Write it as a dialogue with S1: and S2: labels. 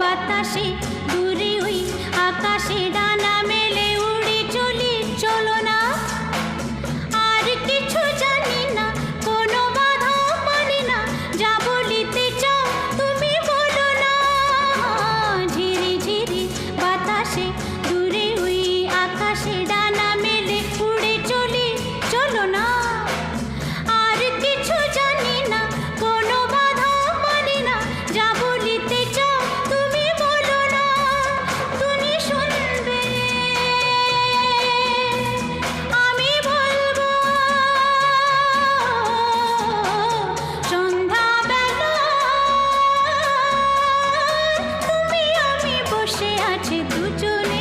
S1: বাতাসে দূরে ওই আকাশে ডানা মেলে উড়ে চলি, চলো না। আর কিছু জানি না, কোনো বাধা মানি না, যা বলিতে চাও তুমি বলো না। ঝিরি ঝিরি বাতাসে দূরে ওই আকাশে ডানা মেলে উড়ে চলি, চলো না। আর কিছু জানি না, কোনো বাধা মানি না, যা বলিতে চাও তুমি বলো না। তুমি শুনবে, আমি বলবো। সন্ধ্যাবেলা তুমি আমি বসে আছি দুজনে।